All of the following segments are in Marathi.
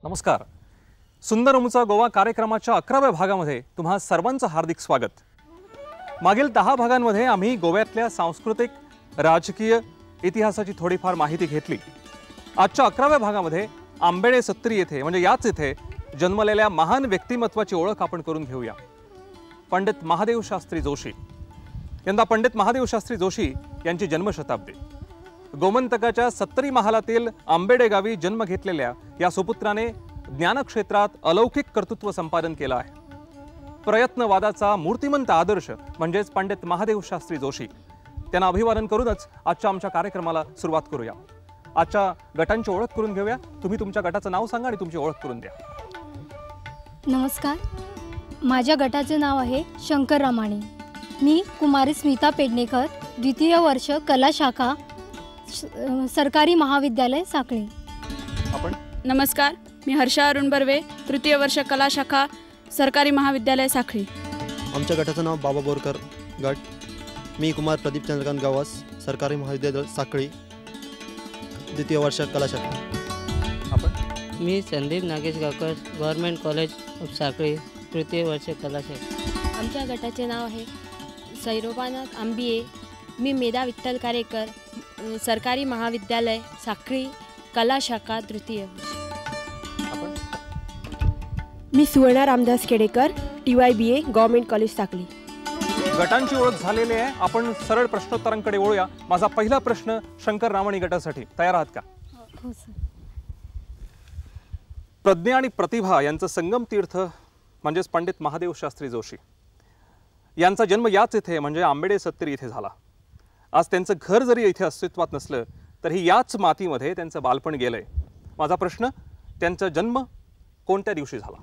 नमस्कार. सुंदर उमचा गोवा कार्यक्रमाच्या 11व्या भागामध्ये तुम्हा सर्वांचं हार्दिक स्वागत. मागील 10 भागांमध्ये आम्ही गोव्यातल्या सांस्कृतिक, राजकीय, इतिहासाची थोडीफार माहिती घेतली. आजच्या 11व्या भागामध्ये आंबेडे सत्तरी येथे म्हणजे याच येथे जन्मलेल्या महान व्यक्तिमत्वाची ओळख आपण करून घेऊया. पंडित महादेव शास्त्री जोशी. यंदा पंडित महादेव शास्त्री जोशी यांची जन्मशताब्दी. गोमंतकाच्या सत्तरी महालातील आंबेडे गावी जन्म घेतलेल्या या सुपुत्राने ज्ञानक्षेत्रात अलौकिक कर्तृत्व संपादन केलं आहे. प्रयत्नवादाचा मूर्तिमंत आदर्श म्हणजेच पंडित महादेव शास्त्री जोशी. त्यांना अभिवादन करूनच आजच्या आमच्या कार्यक्रमाला सुरुवात करूया. आजच्या गटांची ओळख करून घेऊया. तुम्ही तुमच्या गटाचं नाव सांगा आणि तुमची ओळख करून द्या. नमस्कार, माझ्या गटाचे नाव आहे शंकर रामाणी. मी कुमारी स्मिता पेडणेकर, द्वितीय वर्ष कला शाखा, सरकारी महाविद्यालय साखळी. आपण नमस्कार, मी हर्षा अरुण बर्वे, तृतीय वर्ष कला शाखा, सरकारी महाविद्यालय साखळी. आमच्या गटाचं नाव बाबा बोरकर गट. मी कुमार प्रदीप चंद्रकांत गावास, सरकारी महाविद्यालय साखळी, द्वितीय वर्ष कला शाखा. आपण मी संदीप नागेश गावकर, गव्हर्नमेंट कॉलेज ऑफ साखळी, तृतीय वर्ष कला शाखा. आमच्या गटाचे नाव आहे सैरोबानाथ आंबिये. मी मेधा विठ्ठल कारेकर, सरकारी महाविद्यालय साखळी, कला शाखा, तृतीय. मी Suvarna Ramdas Kedekar, TYBA government college Sakhali. गटांची ओळख झालेली आहे. आपण सरळ प्रश्नोत्तरांकडे वळूया. माझा पहिला प्रश्न शंकर रामाणी गटासाठी. तयार आहात का? हो सर. प्रज्ञा आणि प्रतिभा यांचं संगम तीर्थ म्हणजेच पंडित महादेव शास्त्री जोशी यांचा जन्म याच इथे म्हणजे आंबेडे सत्तरी इथे झाला. आज त्यांचं घर जरी इथे अस्तित्वात नसलं तरी याच मातीमध्ये त्यांचं बालपण गेलंय. माझा प्रश्न, त्यांचा जन्म कोणत्या दिवशी झाला?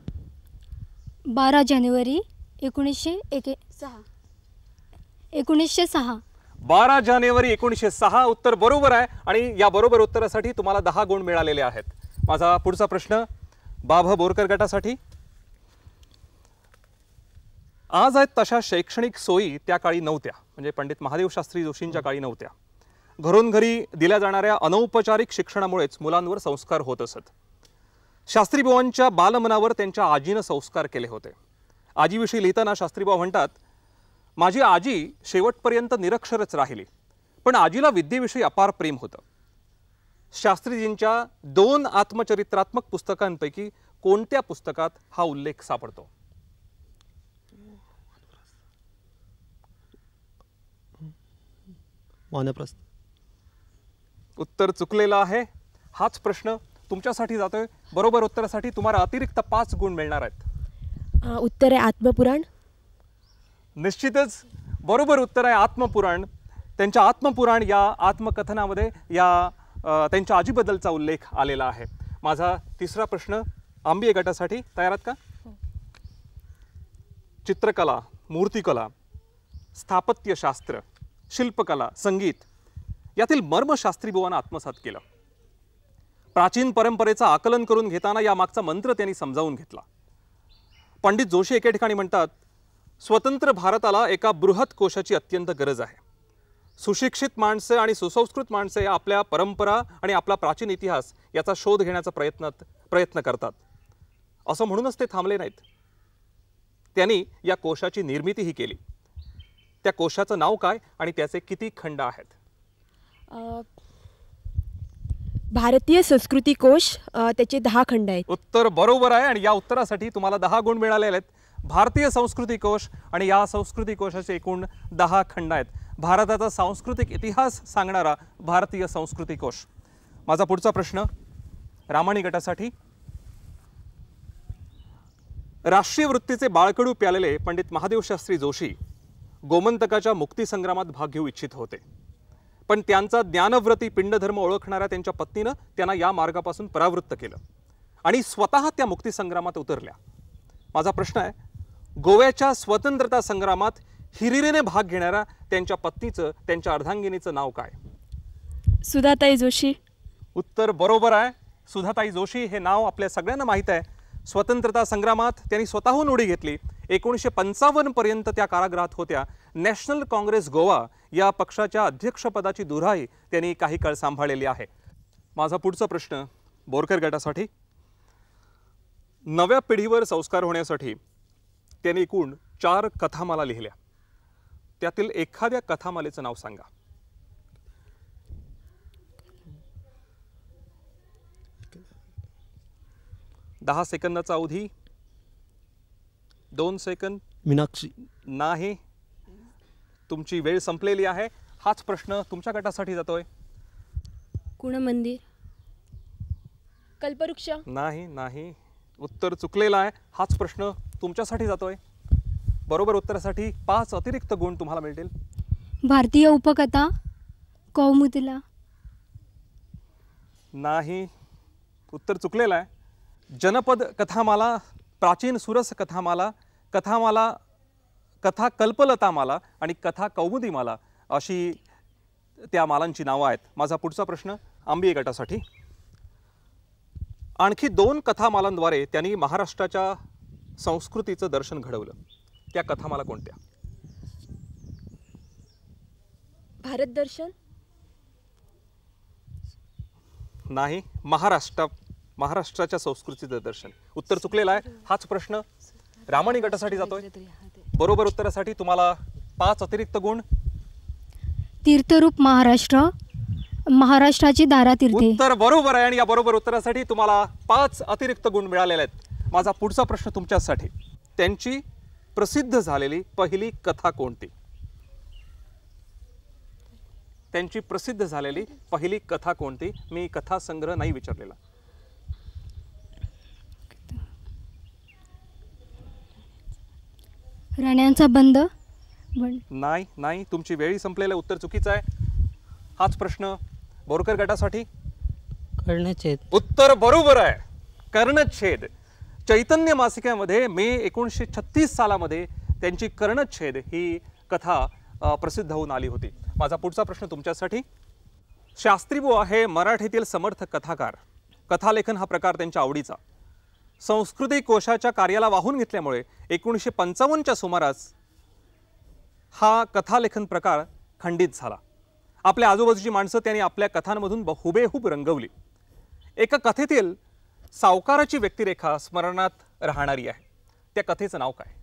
12 जानेवारी 1906. 12 जानेवारी 1906 उत्तर बरोबर आहे आणि या बरोबर उत्तरासाठी तुम्हाला 10 गुण मिळालेले आहेत. माझा पुढचा प्रश्न बाबा बोरकर गटासाठी. आज आहेत तशा शैक्षणिक सोयी त्या काळी नव्हत्या, म्हणजे पंडित महादेव शास्त्री जोशींच्या काळी नव्हत्या. घरून घरी दिल्या जाणाऱ्या अनौपचारिक शिक्षणामुळेच मुलांवर संस्कार होत असत. शास्त्रीबाबांच्या बालमनावर त्यांच्या आजीनं संस्कार केले होते. आजीविषयी लिहिताना शास्त्रीबाबा म्हणतात, माझी आजी शेवटपर्यंत निरक्षरच राहिली, पण आजीला विद्येविषयी अपार प्रेम होतं. शास्त्रीजींच्या 2 आत्मचरित्रात्मक पुस्तकांपैकी कोणत्या पुस्तकात हा उल्लेख सापडतो? वानप्रस्थ. उत्तर चुकलेलं आहे. हाच प्रश्न तुमच्यासाठी जातोय. बरोबर उत्तरासाठी तुम्हाला अतिरिक्त 5 गुण मिळणार आहेत. उत्तर आहे आत्मपुराण. निश्चितच बरोबर उत्तर आहे आत्मपुराण. त्यांच्या आत्मपुराण या आत्मकथनामध्ये या त्यांच्या आजीबद्दलचा उल्लेख आलेला आहे. माझा तिसरा प्रश्न आंबिये गटासाठी. तयार आहात का? चित्रकला, मूर्तिकला, स्थापत्यशास्त्र, शिल्पकला, संगीत यातील मर्म शास्त्रीबाबांना आत्मसात केलं. प्राचीन परंपरेचं आकलन करून घेताना यामागचा मंत्र त्यांनी समजावून घेतला. पंडित जोशी एके ठिकाणी म्हणतात, स्वतंत्र भारताला एका बृहत कोशाची अत्यंत गरज आहे. सुशिक्षित माणसं आणि सुसंस्कृत माणसे आपल्या परंपरा आणि आपला प्राचीन इतिहास याचा शोध घेण्याचा प्रयत्न करतात. असं म्हणूनच ते थांबले नाहीत. त्यांनी या कोशाची निर्मितीही केली. त्या कोशाचं नाव काय आणि त्याचे किती खंड आहेत? भारतीय संस्कृती कोश, त्याचे 10 खंड आहेत. उत्तर बरोबर आहे आणि या उत्तरासाठी तुम्हाला 10 गुण मिळालेले आहेत. भारतीय संस्कृती कोश आणि या संस्कृती कोशाचे एकूण 10 खंड आहेत. भारताचा सांस्कृतिक इतिहास सांगणारा भारतीय संस्कृती कोश. माझा पुढचा प्रश्न रामाणी गटासाठी. राष्ट्रीय वृत्तीचे बाळकडू प्यालेले पंडित महादेव शास्त्री जोशी गोमंतकाच्या मुक्तीसंग्रामात भाग घेऊ इच्छित होते, पण त्यांचा ज्ञानव्रती पिंडधर्म ओळखणाऱ्या त्यांच्या पत्नीनं त्यांना या मार्गापासून परावृत्त केलं आणि स्वतः त्या मुक्तीसंग्रामात उतरल्या. माझा प्रश्न आहे, गोव्याच्या स्वतंत्रता संग्रामात हिरिरीने भाग घेणाऱ्या त्यांच्या पत्नीचं, त्यांच्या अर्धांगिनीचं नाव काय? सुधाताई जोशी. उत्तर बरोबर आहे. सुधाताई जोशी हे नाव आपल्या सगळ्यांना माहीत आहे. स्वतंत्रता संग्रामात त्यांनी स्वतःहून उडी घेतली. 1955 पर्यंत त्या कारागृहात होत्या. नॅशनल काँग्रेस गोवा या पक्षाच्या अध्यक्षपदाची धुराही त्यांनी काही काळ सांभाळलेली आहे. माझा पुढचा प्रश्न बोरकर गटासाठी. नव्या पिढीवर संस्कार होण्यासाठी त्यांनी एकूण 4 कथामाला लिहिल्या. त्यातील एखाद्या कथामालेचं नाव सांगा. दहा सेकंदाचा अवधी. 2 सेकंद. मीनाक्षी. नाही, तुमची वेळ संपलेली आहे. हाच प्रश्न तुमच्या गटासाठी जातोय. कुणमंदिर. कल्पवृक्ष. नाही नाही, उत्तर चुकलेलं आहे. हाच प्रश्न तुमच्यासाठी जातोय. बरोबर उत्तरासाठी 5 अतिरिक्त गुण तुम्हाला मिळतील. भारतीय उपकथा कौमुदीला. नाही, उत्तर चुकलेलं आहे. जनपद कथामाला, प्राचीन सुरस कथामाला, कथामाला, कथा कल्पलतामाला आणि कथा कौमुदीमाला अशी त्या मालांची नावं आहेत. माझा पुढचा प्रश्न आंबिये गटासाठी. आणखी 2 कथामालांद्वारे त्यांनी महाराष्ट्राच्या संस्कृतीचं दर्शन घडवलं. त्या कथामाला कोणत्या? भारत दर्शन. नाही, महाराष्ट्राच्या संस्कृतीचं दर्शन. उत्तर चुकलेलं आहे. हाच प्रश्न रामणी गटासाठी जातोय. बरोबर उत्तरासाठी तुम्हाला 5 अतिरिक्त गुण. तीर्थरूप महाराष्ट्र, महाराष्ट्राची दारातीर्थे. उत्तर बरोबर आहे आणि या बरोबर उत्तरासाठी तुम्हाला 5 अतिरिक्त गुण मिळालेले आहेत. माझा पुढचा प्रश्न तुमच्यासाठी. त्यांची प्रसिद्ध झालेली पहिली कथा कोणती? त्यांची प्रसिद्ध झालेली पहिली कथा कोणती? मी कथा संग्रह नाही विचारलेला. राण्यांचा बंद. नाही नाही, तुमची वेळी संपलेलं. उत्तर चुकीचं आहे. हाच प्रश्न बोरकर गटासाठी. कर्णछेद. उत्तर बरोबर आहे. कर्णछेद. चैतन्य मासिकामध्ये मे 1936 सालामध्ये त्यांची कर्णछेद ही कथा प्रसिद्ध होऊन आली होती. माझा पुढचा प्रश्न तुमच्यासाठी. शास्त्रीबुवा हे मराठीतील समर्थ कथाकार. कथालेखन हा प्रकार त्यांच्या आवडीचा. संस्कृती कोशाच्या कार्याला वाहून घेतल्यामुळे 1955च्या सुमारास हा कथालेखन प्रकार खंडित झाला. आपल्या आजूबाजूची माणसं त्यांनी आपल्या कथांमधून हुबेहूब रंगवली. एका कथेतील सावकाराची व्यक्तिरेखा स्मरणात राहणारी आहे. त्या कथेचं नाव काय?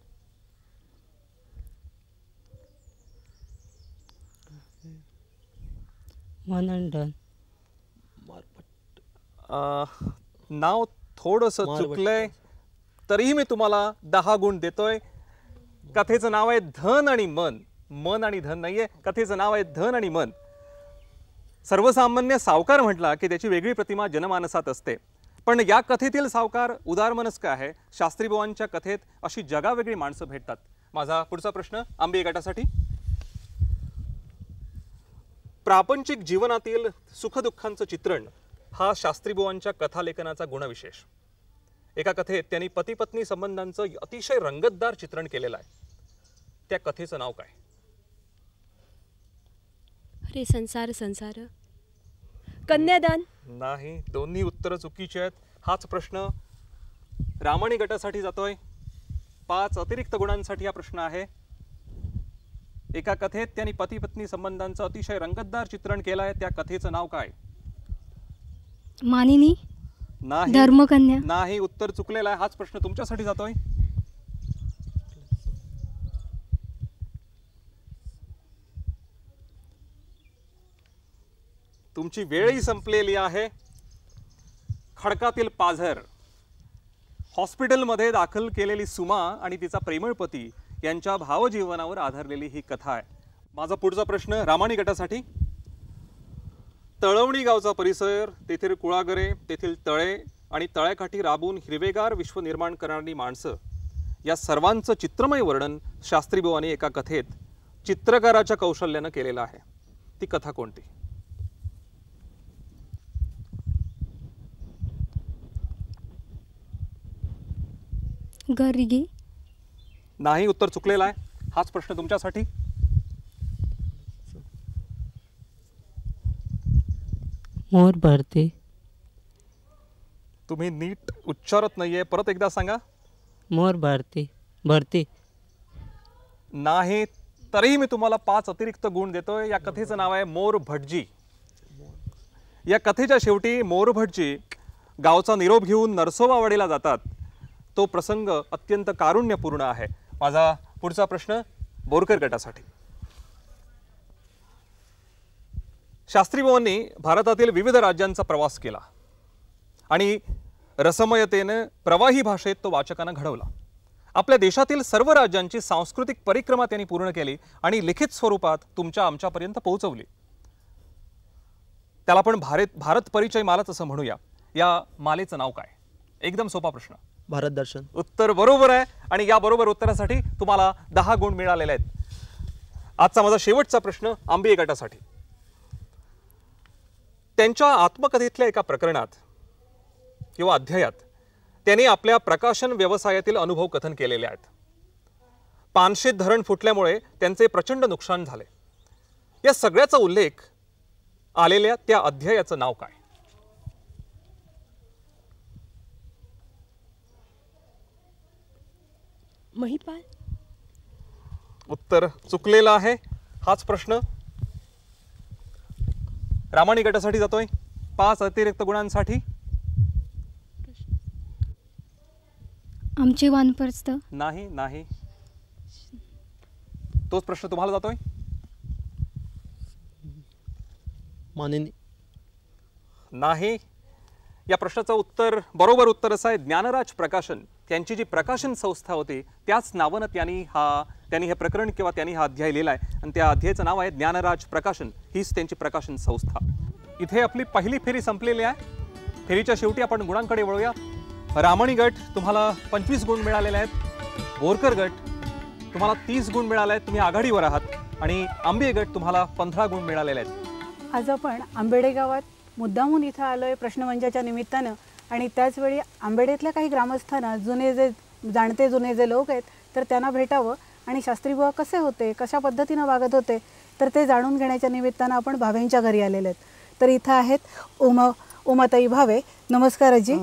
मनंडन. नाव थोडंसं चुकलंय, तरीही मी तुम्हाला 10 गुण देतोय. कथेचं नाव आहे धन आणि मन. मन आणि धन नाहीये, कथेचं नाव आहे धन आणि मन. सर्वसामान्य सावकार म्हटला की त्याची वेगळी प्रतिमा जनमानसात असते, पण या कथेतील सावकार उदारमनस्क आहे. शास्त्रीबुवांच्या कथेत अशी जगावेगळी माणसं भेटतात. माझा पुढचा प्रश्न आंबिये गटासाठी. प्रापंचिक जीवनातील सुखदुःखांचं चित्रण हा शास्त्रीबुवांच्या कथालेखनाचा गुणविशेष. एका कथेत त्यांनी पती पत्नी संबंधांचं अतिशय रंगतदार चित्रण केलेलं आहे. त्या कथेचं नाव काय? अरे संसार संसार. कन्यादान. नाही, दोन्ही उत्तरं चुकीची आहेत. हाच प्रश्न रामणी गटासाठी जातोय. 5 अतिरिक्त गुणांसाठी हा प्रश्न आहे. एका कथेत त्यांनी पती पत्नी संबंधांचं अतिशय रंगतदार चित्रण केलं आहे. त्या कथेचं नाव काय? मानिनी. नाही, धर्मकन्या. नाही, उत्तर चुकलेलं आहे. हाच प्रश्न तुमच्यासाठी जातोय. तुमची वेळही संपलेली आहे. खडकातील पाझर. हॉस्पिटलमध्ये दाखल केलेली सुमा आणि तिचा प्रेमळ पती यांच्या भावजीवनावर आधारलेली ही कथा आहे. माझा पुढचा प्रश्न रामाणी गटासाठी. तळवणी गावचा परिसर, तेथील कुळागरे, तेथील तळे आणि तळ्याकाठी राबून हिरवेगार विश्व निर्माण करणारी माणसं या सर्वांचं चित्रमय वर्णन शास्त्रीबुवांनी एका कथेत चित्रकाराच्या कौशल्यानं केलेलं आहे. ती कथा कोणती? गर्गी. नाही, उत्तर चुकलेलं आहे. हाच प्रश्न तुमच्यासाठी. मोर भरती. तुम्ही नीट उच्चारत नाहीये, परत एकदा सांगा. मोर भरती. भरती. नाही, तरीही मी तुम्हाला 5 अतिरिक्त गुण देतोय. या कथेचं नाव आहे मोर भटजी. या कथेच्या शेवटी मोर भटजी गावचा निरोप घेऊन नरसोबावाडीला जातात. तो प्रसंग अत्यंत कारुण्यपूर्ण आहे. माझा पुढचा प्रश्न बोरकर गटासाठी. शास्त्रीबुवांनी भारतातील विविध राज्यांचा प्रवास केला आणि रसमयतेने प्रवाही भाषेत तो वाचकांना घडवला. आपल्या देशातील सर्व राज्यांची सांस्कृतिक परिक्रमा त्यांनी पूर्ण केली आणि लिखित स्वरूपात तुमच्या आमच्यापर्यंत पोहोचवली. त्याला आपण भारत परिचय मालाच असं म्हणूया. या मालेचं नाव काय? एकदम सोपा प्रश्न. भारत दर्शन. उत्तर बरोबर आहे आणि या बरोबर उत्तरासाठी तुम्हाला 10 गुण मिळालेले आहेत. आजचा माझा शेवटचा प्रश्न आंबे गटासाठी. त्यांच्या आत्मकथेतल्या एका प्रकरणात किंवा अध्यायात त्यांनी आपल्या प्रकाशन व्यवसायातील अनुभव कथन केलेले आहेत. पानशेत धरण फुटल्यामुळे त्यांचे प्रचंड नुकसान झाले. या सगळ्याचा उल्लेख आलेल्या त्या अध्यायाचं नाव काय? महिपाल. उत्तर चुकलेलं आहे. हाच प्रश्न रामाणी गटासाठी जातोय 5 अतिरिक्त गुणांसाठी. आमचे वानप्रस्थ. नाही नाही, तोच प्रश्न तुम्हाला जातोय. मानिनी. नाही. या प्रश्नाचं उत्तर बरोबर उत्तर असं आहे ज्ञानराज प्रकाशन. त्यांची जी प्रकाशन संस्था होती त्याच नावानं त्यांनी हे प्रकरण किंवा त्यांनी हा अध्याय लिहिलाय आणि त्या अध्यायाचं नाव आहे ज्ञानराज प्रकाशन. हीच त्यांची प्रकाशन संस्था. इथे आपली पहिली फेरी संपलेली आहे. फेरीच्या शेवटी आपण गुणांकडे वळूया. रामाणी गट तुम्हाला 25 गुण मिळालेले आहेत. बोरकर गट तुम्हाला 30 गुण मिळाले आहेत, तुम्ही आघाडीवर आहात. आणि आंबे गट तुम्हाला 15 गुण मिळालेले आहेत. आज आपण आंबेडे गावात मुद्दामून इथं आलोय प्रश्नमंचाच्या निमित्तानं आणि त्याचवेळी आंबेडेतल्या काही ग्रामस्थांना जाणते जुने जे लोक आहेत तर त्यांना भेटावं आणि शास्त्रीबुवा कसे होते, कशा पद्धतीनं वागत होते तर ते जाणून घेण्याच्या निमित्तानं आपण भावेंच्या घरी आलेले आहेत. तर इथं आहेत उमाताई भावे. नमस्कार आजी.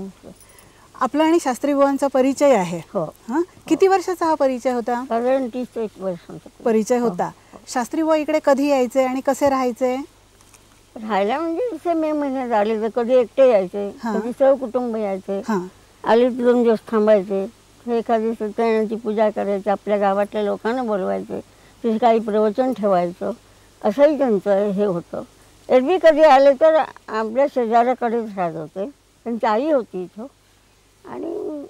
आपला आणि शास्त्रीबुवांचा परिचय आहे. हो. हां, किती वर्षाचा हा परिचय होता? साधारण 30 वर्षांचा परिचय होता. शास्त्रीबुवा इकडे कधी यायचे आणि कसे राहायचे? राहायला म्हणजे जसे मे महिन्यात आले तर कधी एकटे यायचे, कधी सहकुटुंब यायचे. आले 2 दिवस थांबायचे. एखादी सत्यनारायणाची पूजा करायची, आपल्या गावातल्या लोकांना बोलवायचे, तिथे काही प्रवचन ठेवायचं, असंही त्यांचं हे होतं. एरवी कधी आले तर आपल्या शेजाऱ्याकडेच राहत होते. त्यांची आई होती इथं. आणि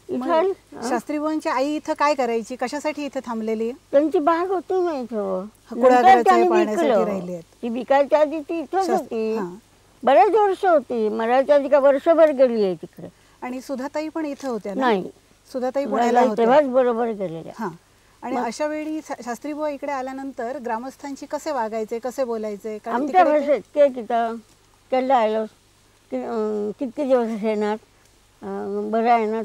इथं शास्त्रीबुवांची आई इथं काय करायची, कशासाठी इथे थांबलेली? त्यांची बाग होती ना इथं, ती विकायच्या आधी ती इथंच होती. बरेच वर्ष होती. मराठीच्या आधी का वर्षभर गेली आहे तिकडे. आणि सुधाताई पण इथं होत्या? नाही, सुधाताई पुण्याला होत्या तेव्हाच बरोबर गेलेल्या. हां. आणि अशा वेळी शास्त्रीबुवा इकडे आल्यानंतर ग्रामस्थांशी कसे वागायचे, कसे बोलायचे? आमच्या भाषेत ते तिथं केलं आलो किती दिवस येणार, बरं आहे ना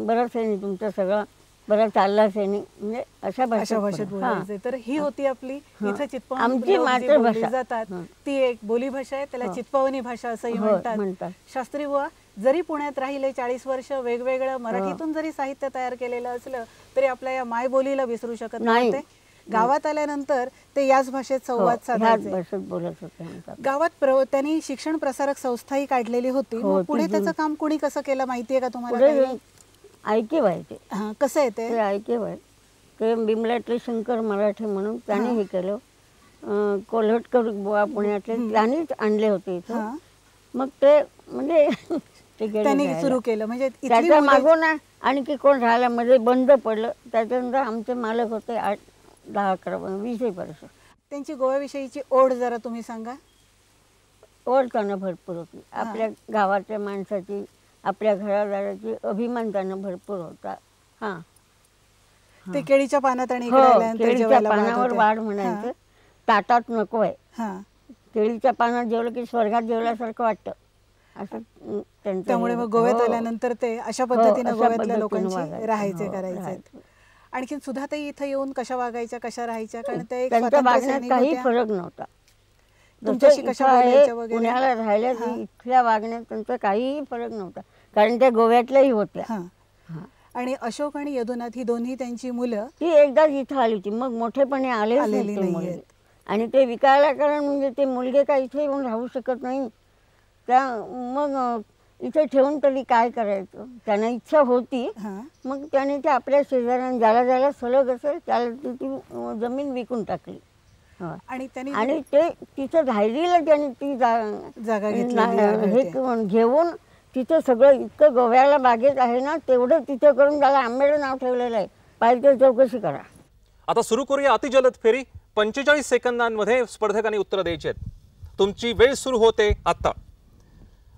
बरंच आहे तुमचं सगळं, बरं चालला सेनी, म्हणजे अशा भाषेत बोलायचे. तर ही होती आपली इथं चितपावनी आमची मातृभाषा जातात ती एक बोली भाषा आहे. त्याला चितपावनी भाषा असंही म्हणतात. शास्त्रीबुवा जरी पुण्यात राहिले 40 वर्ष, वेगवेगळं मराठीतून जरी साहित्य तयार केलेलं असलं तरी आपल्या या मायबोलीला विसरू शकत नव्हते. गावात आल्यानंतर ते याच भाषेत संवाद साधायचे. गावात त्यांनी शिक्षण प्रसारक संस्थाही काढलेली होती. पुढे त्याचं काम कोणी कसं केलं माहितीये का तुम्हाला? ऐके व्हायचे. कसं आहे ते? ऐके व्हाय ते बिमलाटले शंकर मराठे म्हणून त्याने हे केलं. कोल्हटकर बुवा पुण्यातले त्यांनीच आणले होते इथं. मग ते म्हणजे त्यांनी सुरू केलं. म्हणजे त्याच्या मागून आणखी कोण राहायला मध्ये बंद पडलं. त्याच्यानंतर आमचे मालक होते 8, 10, 11, 20 वर्ष. त्यांची गोव्याविषयीची ओढ जरा तुम्ही सांगा. ओढ त्यांना भरपूर होती. आपल्या गावाच्या माणसाची, आपल्या घरादाराची अभिमान त्यांना भरपूर होता. हां, ते केळीच्या पानात आणि केळीच्या पानावर वाढ म्हणायचं. ताटात नको आहे. केळीच्या पानात जेवलं की स्वर्गात जेवल्यासारखं वाटतं असं त्यांचं. त्यामुळे मग गोव्यात आल्यानंतर ते अशा पद्धतीने गोव्यातल्या लोकांशी राहायचे, करायचे. आणखी सुधाताई इथं येऊन कशा वागायच्या, कशा राहायच्या? कारण ते त्यांच्या वागण्यात काही फरक नव्हता. तुमच्याशी कशा बोलायच्या वगैरे? पुण्याला राहिल्या इथल्या वागण्यात त्यांचा काहीही फरक नव्हता, कारण त्या गोव्यातल्याही होत्या. आणि अशोक आणि यदुनाथ ही दोन्ही त्यांची मुलं ती एकदाच इथं आली होती. मग मोठेपणे आलेली नाही. आणि ते विकायला कारण म्हणजे ते मुलगे काय इथे येऊन राहू शकत नाही. त्या मग इथे ठेवून तरी काय करायचं, त्यांना इच्छा होती. मग त्याने ते आपल्या शेजाऱ्यांना ज्याला ज्याला सलग असेल त्याला ती जमीन विकून टाकली. आणि त्यांनी आणि ते तिथं राहिलेलं त्यांनी ती जागा हे घेऊन तिथं सगळं इतकं गोव्याला बागेत आहे ना तेवढं तिथं करून त्याला आंबेड नाव ठेवलेलं आहे. पाहिजे चौकशी करा. आता सुरू करूया अतिजलद फेरी. 45 सेकंदांमध्ये स्पर्धकांनी उत्तर द्यायची आहेत. तुमची वेळ सुरू होते आता.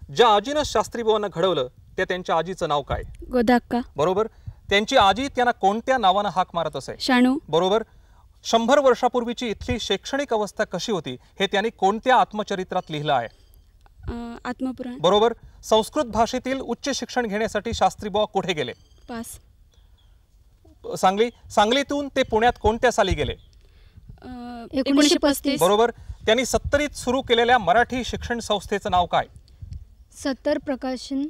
ज्या आजीनं शास्त्री बुवांना घडवलं त्या त्यांच्या आजीचं नाव काय? गोदाक्का. बरोबर. त्यांची आजी त्यांना कोणत्या नावानं हाक मारत असे? शाणू. बरोबर. 100 वर्षापूर्वीची इथली शैक्षणिक अवस्था कशी होती हे त्यांनी कोणत्या आत्मचरित्रात लिहिलं आहे? आत्मपुराण. बरोबर. संस्कृत भाषेतील उच्च शिक्षण घेण्यासाठी शास्त्री बुवा कुठे गेले? पास. सांगलीतून ते पुण्यात कोणत्या साली गेले? 1935. बरोबर. त्यांनी 70s सुरू केलेल्या मराठी शिक्षण संस्थेचं नाव काय? 70 प्रकाशन.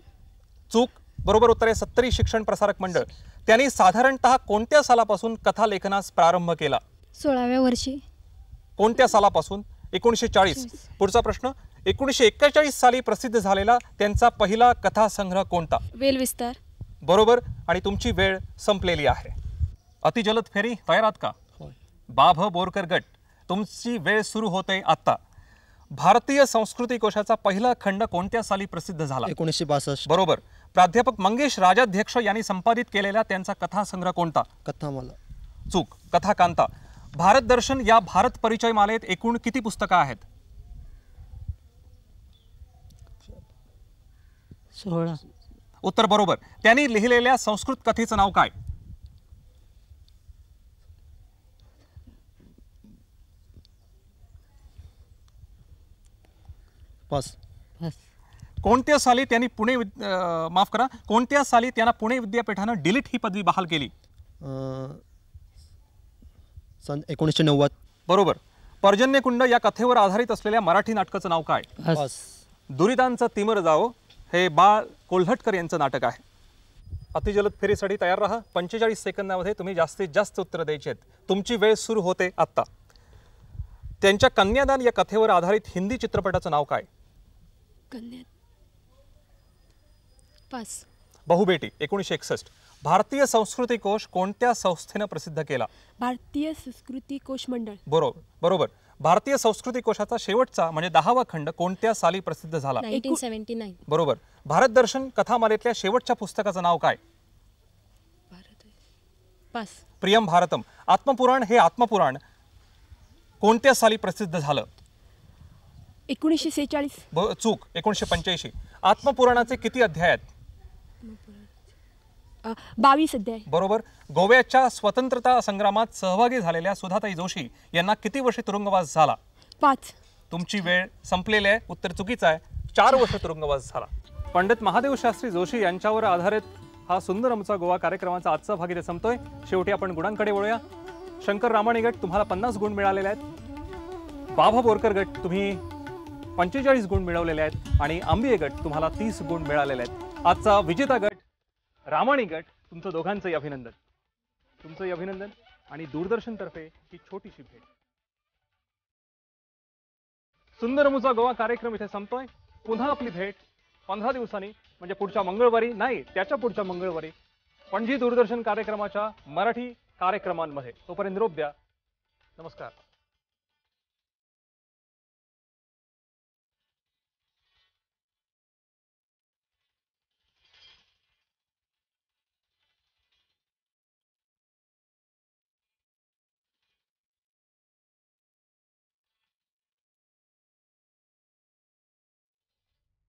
चूक. बरोबर उत्तर आहे 70 शिक्षण प्रसारक मंडळ. त्यांनी साधारणतः कोणत्या सालापासून कथा लेखनास प्रारंभ केला? 16व्या वर्षी. कोणत्या सालापासून? 1940. पुढचा प्रश्न. 1941 साली प्रसिद्ध झालेला त्यांचा पहिला कथासंग्रह कोणता? वेलविस्तार. बरोबर. आणि तुमची वेळ संपलेली आहे. अतिजलद फेरी तयार आहात का? बाभ बोरकर गट, तुमची वेळ सुरू होते आता. भारतीय संस्कृती कोशाचा पहिला खंड कोणत्या साली प्रसिद्ध झाला? 1962. बरोबर. प्राध्यापक मंगेश राजाध्यक्ष यांनी संपादित केलेला त्यांचा कथासंग्रह कोणता? कथामाला. चूक. कथाकांता. भारत दर्शन या भारत परिचय मालेत एकूण किती पुस्तकं आहेत? 16. उत्तर बरोबर. त्यांनी लिहिलेल्या संस्कृत कथेचं नाव काय? पास. कोणत्या साली त्यांनी कोणत्या साली त्यांना पुणे विद्यापीठानं डिलीट ही पदवी बहाल केली? सन 1990. बरोबर. पर्जन्यकुंड या कथेवर आधारित असलेल्या मराठी नाटकाचं नाव काय? पास. दुरितांचं तिमर जाओ हे बाळ कोल्हटकर यांचं नाटक आहे. अतिजलद फेरीसाठी तयार राहा. 45 सेकंदामध्ये तुम्ही जास्तीत जास्त उत्तर द्यायची आहेत. तुमची वेळ सुरू होते आत्ता. त्यांच्या कन्यादान या कथेवर आधारित हिंदी चित्रपटाचं नाव काय? पास. बहुबेटी 1961. भारतीय संस्कृती कोश कोणत्या संस्थेनं प्रसिद्ध केला? भारतीय संस्कृती कोश मंडळ. बरोबर. भारतीय संस्कृती कोशाचा शेवटचा म्हणजे 10वा खंड कोणत्या साली प्रसिद्ध झाला? 1979. बरोबर. भारत दर्शन कथामालेतल्या शेवटच्या पुस्तकाचं नाव काय? पास. प्रियम भारतम. आत्मपुराण हे आत्मपुराण कोणत्या साली प्रसिद्ध झालं? 1946. चूक. 1985. आत्मपुराणाचे किती अध्याय आहेत? 22 अध्याय. बरोबर. गोव्याच्या स्वतंत्रता संग्रामात सहभागी झालेल्या सुधाताई जोशी यांना किती वर्षे तुरुंगवास झाला? 5. तुमची वेळ संपलेली आहे. उत्तर चुकीचं आहे. 4 वर्ष तुरुंगवास झाला. पंडित महादेव शास्त्री जोशी यांच्यावर आधारित हा सुंदर आमचा गोवा कार्यक्रमाचा आजचा भाग इथे संपतोय. शेवटी आपण गुणांकडे वळूया. शंकर रामाणी गट तुम्हाला 50 गुण मिळालेले आहेत. बाभा बोरकर गट तुम्ही 45 गुण मिळवलेले आहेत आणि आंबिये गट तुम्हाला 30 गुण मिळालेले आहेत. आजचा विजेता गट रामाणी गट, तुमचं दोघांचंही अभिनंदन. तुमचंही अभिनंदन. आणि दूरदर्शनतर्फे ही छोटीशी भेट. सुंदर मुचा गोवा कार्यक्रम इथे संपतोय. पुन्हा आपली भेट 15 दिवसांनी म्हणजे पुढच्या मंगळवारी नाही त्याच्या पुढच्या मंगळवारी पणजी दूरदर्शन कार्यक्रमाच्या मराठी कार्यक्रमांमध्ये. तोपर्यंत निरोप द्या. नमस्कार.